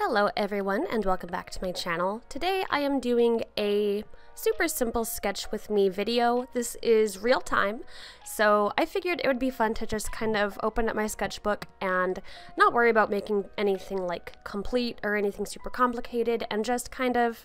Hello everyone and welcome back to my channel. Today I am doing a super simple sketch with me video. This is real time, so I figured it would be fun to just kind of open up my sketchbook and not worry about making anything like complete or anything super complicated and just kind of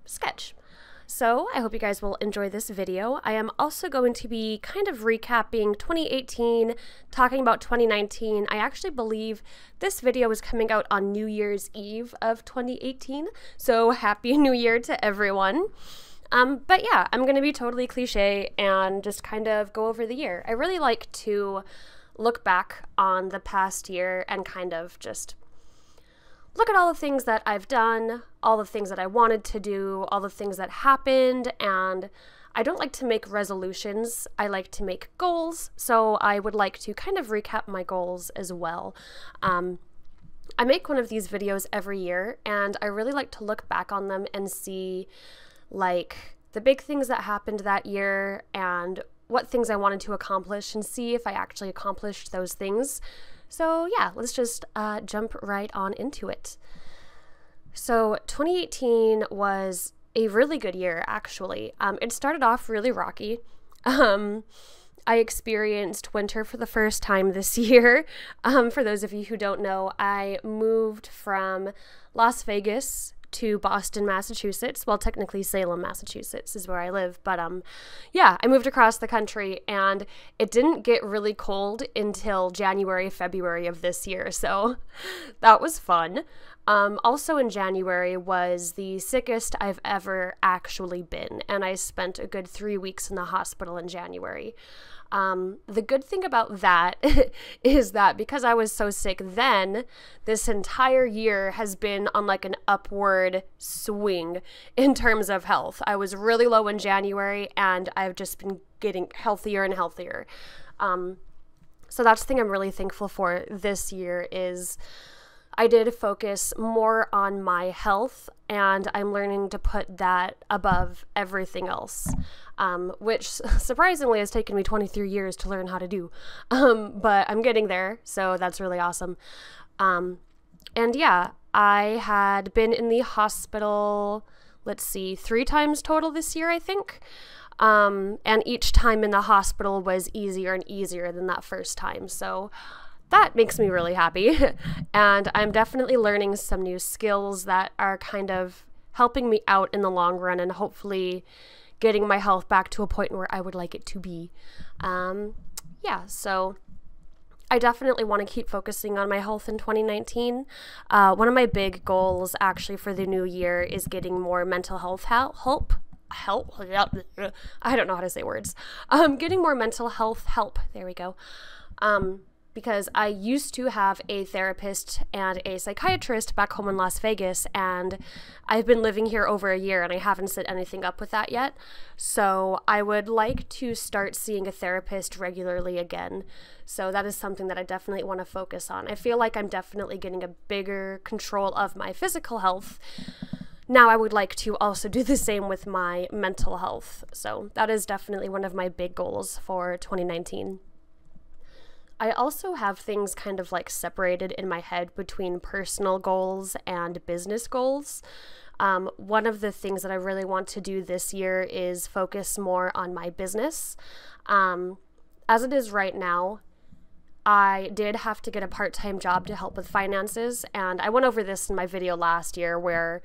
sketch. So I hope you guys will enjoy this video. I am also going to be kind of recapping 2018, talking about 2019. I actually believe this video is coming out on New Year's Eve of 2018, so Happy New Year to everyone. But yeah, I'm going to be totally cliche and just kind of go over the year. I really like to look back on the past year and kind of just look at all the things that I've done, all the things that I wanted to do, all the things that happened, and I don't like to make resolutions. I like to make goals, so I would like to kind of recap my goals as well. I make one of these videos every year, and I really like to look back on them and see like the big things that happened that year and what things I wanted to accomplish and see if I actually accomplished those things. So yeah, let's just jump right on into it. So 2018 was a really good year, actually. It started off really rocky. I experienced winter for the first time this year. For those of you who don't know, I moved from Las Vegas to Boston, Massachusetts. Well, technically Salem, Massachusetts is where I live, but yeah, I moved across the country and it didn't get really cold until January, February of this year, so that was fun. Also in January was the sickest I've ever actually been, and I spent a good 3 weeks in the hospital in January. The good thing about that is that because I was so sick then, this entire year has been on like an upward swing in terms of health. I was really low in January and I've just been getting healthier and healthier. So that's the thing I'm really thankful for this year is I did focus more on my health, and I'm learning to put that above everything else, which surprisingly has taken me 23 years to learn how to do, but I'm getting there, so that's really awesome. And yeah, I had been in the hospital, let's see, 3 times total this year, I think, and each time in the hospital was easier and easier than that first time, so that makes me really happy. And I'm definitely learning some new skills that are kind of helping me out in the long run and hopefully getting my health back to a point where I would like it to be. Yeah, so I definitely want to keep focusing on my health in 2019. One of my big goals actually for the new year is getting more mental health help. I don't know how to say words. Getting more mental health help. There we go. Because I used to have a therapist and a psychiatrist back home in Las Vegas, and I've been living here over a year and I haven't set anything up with that yet. So I would like to start seeing a therapist regularly again. So that is something that I definitely want to focus on. I feel like I'm definitely getting a bigger control of my physical health. Now I would like to also do the same with my mental health. So that is definitely one of my big goals for 2019. I also have things kind of like separated in my head between personal goals and business goals. One of the things that I really want to do this year is focus more on my business. As it is right now, I did have to get a part-time job to help with finances, and I went over this in my video last year where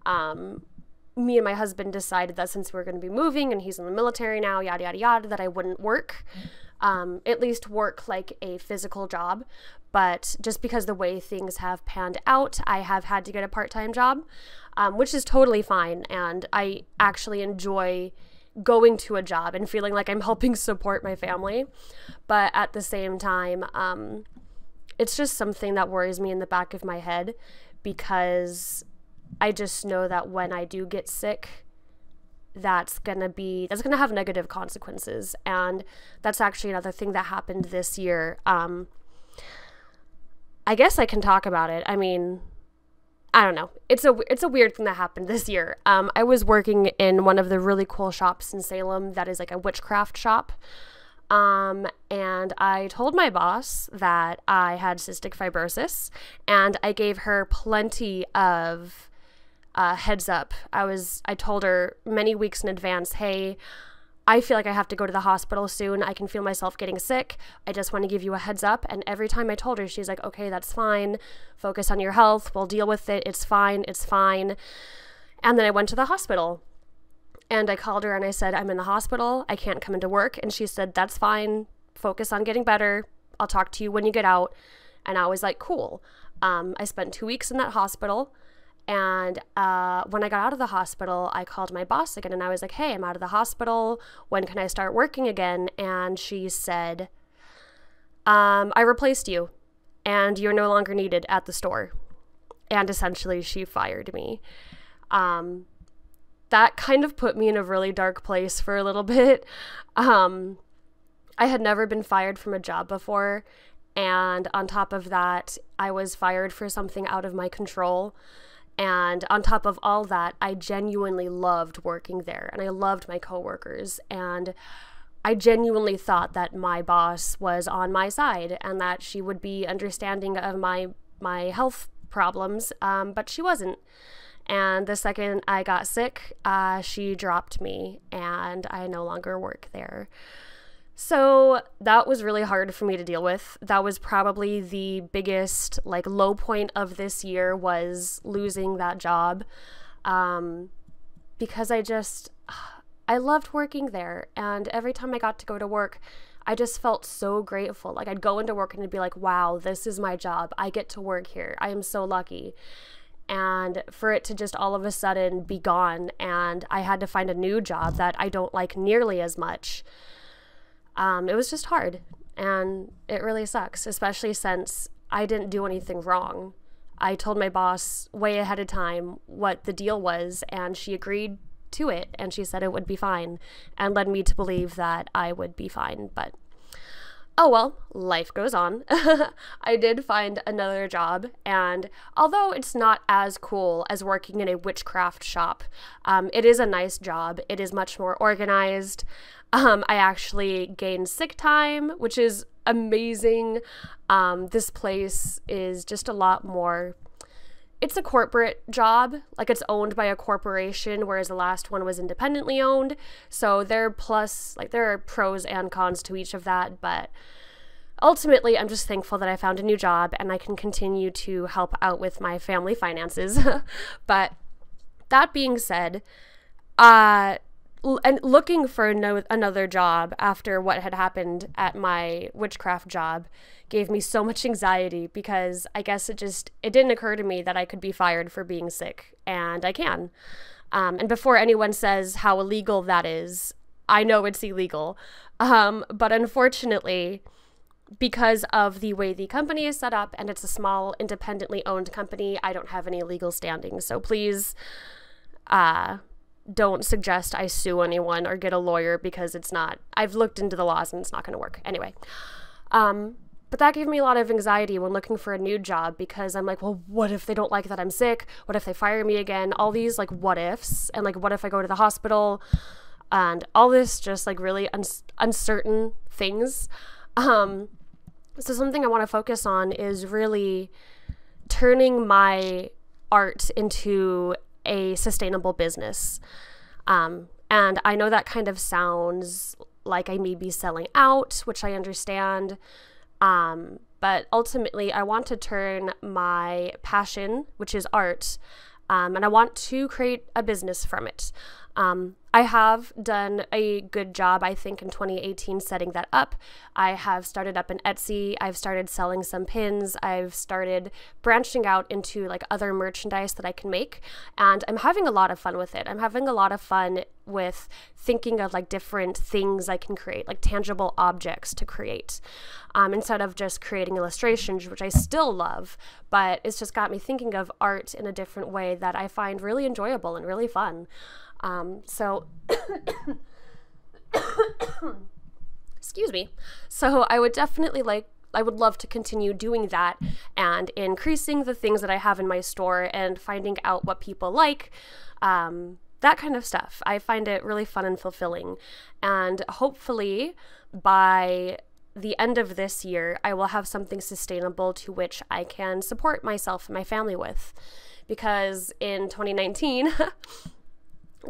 me and my husband decided that since we were going to be moving and he's in the military now, yada, yada, yada, that I wouldn't work. At least work like a physical job, but just because the way things have panned out, I have had to get a part-time job, which is totally fine, and I actually enjoy going to a job and feeling like I'm helping support my family, but at the same time, it's just something that worries me in the back of my head, because I just know that when I do get sick, that's gonna have negative consequences, and that's actually another thing that happened this year. I guess I can talk about it. I mean, I don't know. It's a weird thing that happened this year. I was working in one of the really cool shops in Salem that is like a witchcraft shop. And I told my boss that I had cystic fibrosis, and I gave her plenty of heads up. I told her many weeks in advance, hey, I feel like I have to go to the hospital soon. I can feel myself getting sick. I just want to give you a heads up. And every time I told her, she's like, okay, that's fine. Focus on your health. We'll deal with it. It's fine. It's fine. And then I went to the hospital. And I called her and I said, I'm in the hospital. I can't come into work. And she said, that's fine. Focus on getting better. I'll talk to you when you get out. And I was like, cool. I spent 2 weeks in that hospital. And when I got out of the hospital, I called my boss again and I was like, hey, I'm out of the hospital. When can I start working again? And she said, I replaced you and you're no longer needed at the store. And essentially she fired me. That kind of put me in a really dark place for a little bit. I had never been fired from a job before. And on top of that, I was fired for something out of my control. And on top of all that, I genuinely loved working there and I loved my coworkers. And I genuinely thought that my boss was on my side and that she would be understanding of my health problems, but she wasn't. And the second I got sick, she dropped me and I no longer work there. So that was really hard for me to deal with. That was probably the biggest low point of this year, was losing that job, because I loved working there. And every time I got to go to work, I just felt so grateful. Like I'd go into work and it'd be like, wow, this is my job. I get to work here. I am so lucky. And for it to just all of a sudden be gone and I had to find a new job that I don't like nearly as much. It was just hard and it really sucks, especially since I didn't do anything wrong. I told my boss way ahead of time what the deal was and she agreed to it and she said it would be fine and led me to believe that I would be fine. But oh well, life goes on. I did find another job, and although it's not as cool as working in a witchcraft shop, it is a nice job. It is much more organized. I actually gained sick time, which is amazing. This place is just a lot more, it's a corporate job, it's owned by a corporation, whereas the last one was independently owned. So there are pros and cons to each of that, but ultimately I'm just thankful that I found a new job and I can continue to help out with my family finances. But that being said, and looking for another job after what had happened at my witchcraft job gave me so much anxiety, because I guess it didn't occur to me that I could be fired for being sick, and I can. And before anyone says how illegal that is, I know it's illegal. But unfortunately, because of the way the company is set up and it's a small independently owned company, I don't have any legal standing. So please, don't suggest I sue anyone or get a lawyer, because I've looked into the laws and it's not going to work. Anyway, but that gave me a lot of anxiety when looking for a new job, because I'm like, well, what if they don't like that I'm sick? What if they fire me again? All these what ifs, and what if I go to the hospital? And all this just really uncertain things. So something I want to focus on is really turning my art into a sustainable business. And I know that kind of sounds like I may be selling out, which I understand. But ultimately I want to turn my passion, which is art, and I want to create a business from it. I have done a good job, I think, in 2018 setting that up. I have started up an Etsy. I've started selling some pins. I've started branching out into other merchandise that I can make, and I'm having a lot of fun with it. I'm having a lot of fun with thinking of different things I can create, tangible objects to create, instead of just creating illustrations, which I still love, but it's just got me thinking of art in a different way that I find really enjoyable and really fun. So, excuse me. So I would definitely I would love to continue doing that and increasing the things that I have in my store and finding out what people like. that kind of stuff. I find it really fun and fulfilling. And hopefully by the end of this year, I will have something sustainable to which I can support myself and my family with. Because in 2019,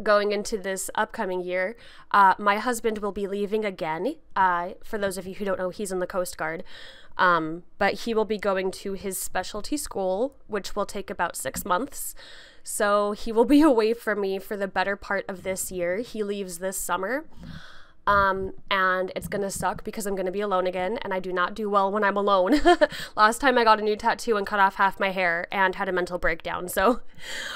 going into this upcoming year, my husband will be leaving again. For those of you who don't know, he's in the Coast Guard. But he will be going to his specialty school, which will take about 6 months. So he will be away from me for the better part of this year. He leaves this summer. And it's gonna suck because I'm gonna be alone again, and I do not do well when I'm alone. Last time I got a new tattoo and cut off half my hair and had a mental breakdown, so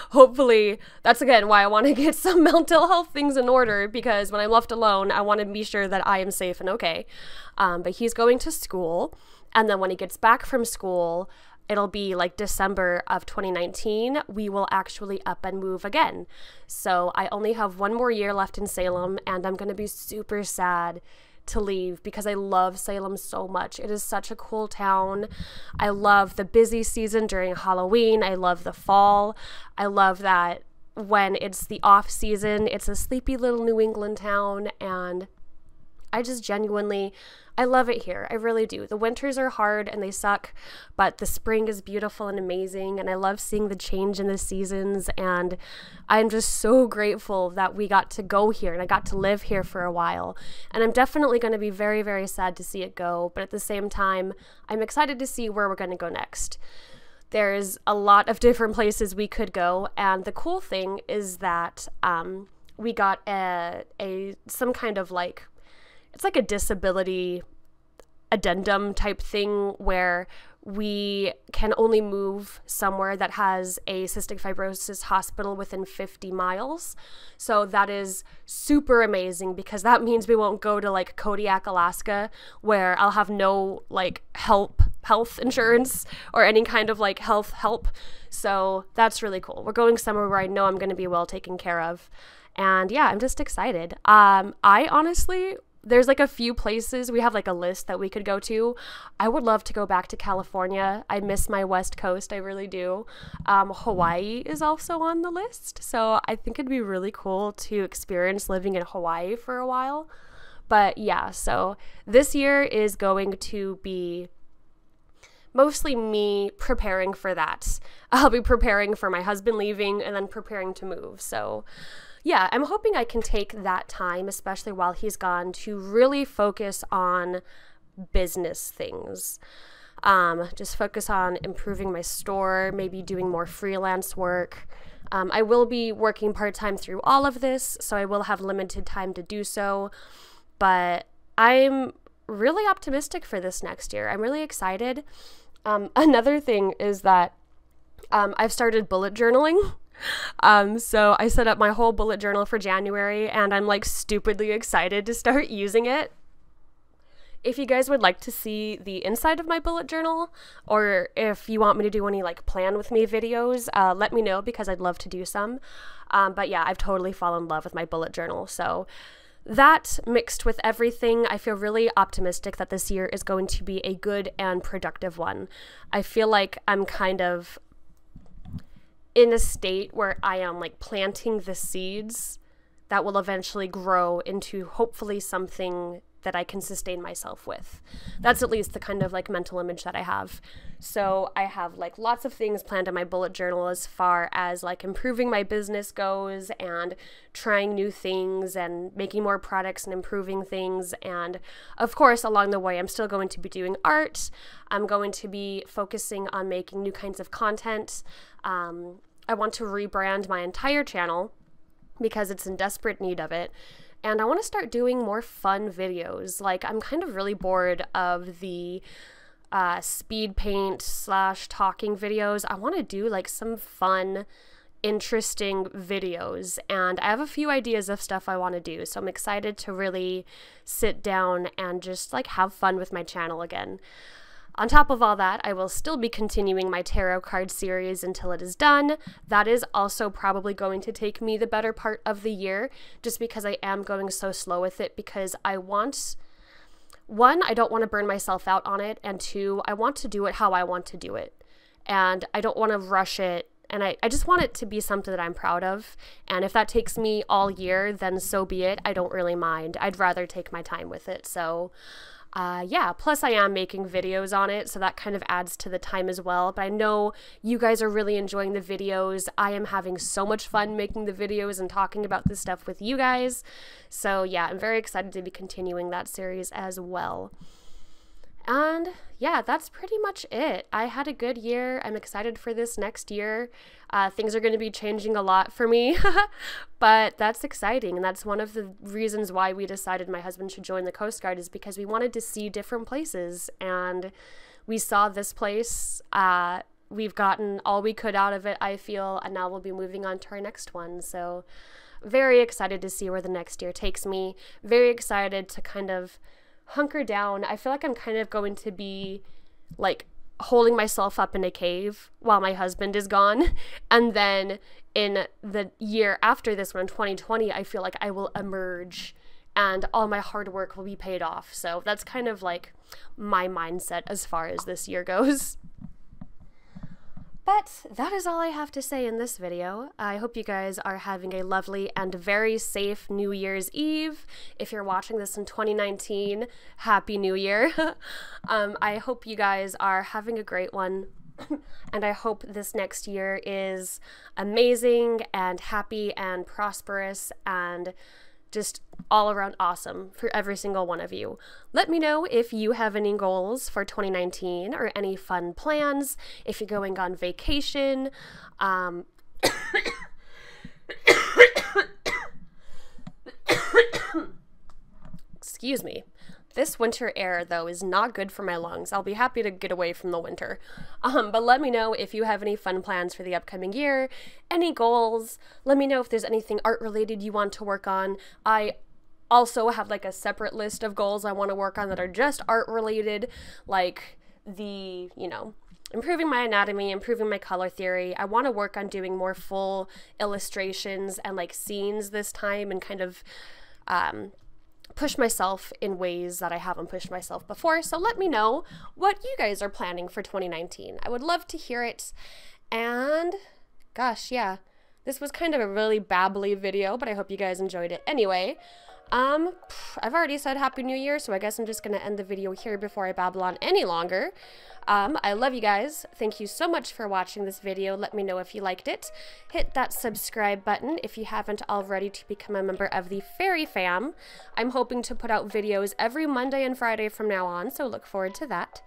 hopefully that's again why I want to get some mental health things in order, because when I'm left alone, I want to be sure that I am safe and okay. But he's going to school, and then when he gets back from school, it'll be like December of 2019, we will actually up and move again. So I only have 1 more year left in Salem, and I'm going to be super sad to leave because I love Salem so much. It is such a cool town. I love the busy season during Halloween. I love the fall. I love that when it's the off season, it's a sleepy little New England town, and I just genuinely, I love it here. I really do. The winters are hard and they suck, but the spring is beautiful and amazing, and I love seeing the change in the seasons, and I'm just so grateful that we got to go here and I got to live here for a while. And I'm definitely going to be very, very sad to see it go, but at the same time, I'm excited to see where we're going to go next. There's a lot of different places we could go, and the cool thing is that we got some kind of like, it's like a disability addendum type thing where we can only move somewhere that has a cystic fibrosis hospital within 50 miles. So that is super amazing, because that means we won't go to like Kodiak, Alaska, where I'll have no like health insurance or any kind of like health help. So that's really cool. We're going somewhere where I know I'm going to be well taken care of. And yeah, I'm just excited. I honestly, there's like a few places, we have like a list that we could go to. I would love to go back to California. I miss my West Coast, I really do. Hawaii is also on the list, so I think it'd be really cool to experience living in Hawaii for a while. But yeah, so this year is going to be mostly me preparing for that. I'll be preparing for my husband leaving and then preparing to move. So yeah, I'm hoping I can take that time, especially while he's gone, to really focus on business things. Just focus on improving my store, maybe doing more freelance work. I will be working part-time through all of this, so I will have limited time to do so. But I'm really optimistic for this next year. I'm really excited. Another thing is that I've started bullet journaling. So I set up my whole bullet journal for January, and I'm like stupidly excited to start using it. If you guys would like to see the inside of my bullet journal, or if you want me to do any like plan with me videos, let me know, because I'd love to do some. But yeah, I've totally fallen in love with my bullet journal. So that mixed with everything, I feel really optimistic that this year is going to be a good and productive one. I feel like I'm kind of in a state where I am like planting the seeds that will eventually grow into hopefully something that I can sustain myself with. That's at least the kind of like mental image that I have. So I have like lots of things planned in my bullet journal as far as like improving my business goes, and trying new things and making more products and improving things. And of course, along the way, I'm still going to be doing art. I'm going to be focusing on making new kinds of content. I want to rebrand my entire channel because it's in desperate need of it. And I want to start doing more fun videos. Like, I'm kind of really bored of the speed paint / talking videos. I want to do like some fun, interesting videos, and I have a few ideas of stuff I want to do. So I'm excited to really sit down and just like have fun with my channel again. On top of all that, I will still be continuing my tarot card series until it is done. That is also probably going to take me the better part of the year, just because I am going so slow with it, because I want, one, I don't want to burn myself out on it, and two, I want to do it how I want to do it. And I don't want to rush it And I just want it to be something that I'm proud of. And if that takes me all year, then so be it. I don't really mind. I'd rather take my time with it. So yeah, plus I am making videos on it, so that kind of adds to the time as well. But I know you guys are really enjoying the videos. I am having so much fun making the videos and talking about this stuff with you guys. So yeah, I'm very excited to be continuing that series as well. And yeah, that's pretty much it. I had a good year. I'm excited for this next year. Things are going to be changing a lot for me, but that's exciting. And that's one of the reasons why we decided my husband should join the Coast Guard, is because we wanted to see different places. And we saw this place. We've gotten all we could out of it, I feel, and now we'll be moving on to our next one. So very excited to see where the next year takes me. Very excited to kind of hunker down. I feel like I'm kind of going to be like holding myself up in a cave while my husband is gone. And then in the year after this one, 2020, I feel like I will emerge and all my hard work will be paid off. So that's kind of like my mindset as far as this year goes. But that is all I have to say in this video. I hope you guys are having a lovely and very safe New Year's Eve. If you're watching this in 2019, Happy New Year. I hope you guys are having a great one. And I hope this next year is amazing and happy and prosperous and just all around awesome for every single one of you. Let me know if you have any goals for 2019 or any fun plans, if you're going on vacation. Excuse me. This winter air, though, is not good for my lungs. I'll be happy to get away from the winter. But let me know if you have any fun plans for the upcoming year, any goals. Let me know if there's anything art-related you want to work on. I also have like a separate list of goals I want to work on that are just art-related, like the, you know, improving my anatomy, improving my color theory. I want to work on doing more full illustrations and like scenes this time and kind of push myself in ways that I haven't pushed myself before. So let me know what you guys are planning for 2019. I would love to hear it. And gosh, yeah, this was kind of a really babbly video, but I hope you guys enjoyed it anyway. I've already said Happy New Year, so I guess I'm just going to end the video here before I babble on any longer. I love you guys. Thank you so much for watching this video. Let me know if you liked it. Hit that subscribe button if you haven't already to become a member of the Fairy Fam. I'm hoping to put out videos every Monday and Friday from now on, so look forward to that.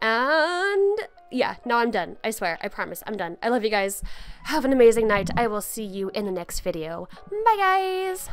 And yeah, no, I'm done. I swear, I promise, I'm done. I love you guys. Have an amazing night. I will see you in the next video. Bye, guys.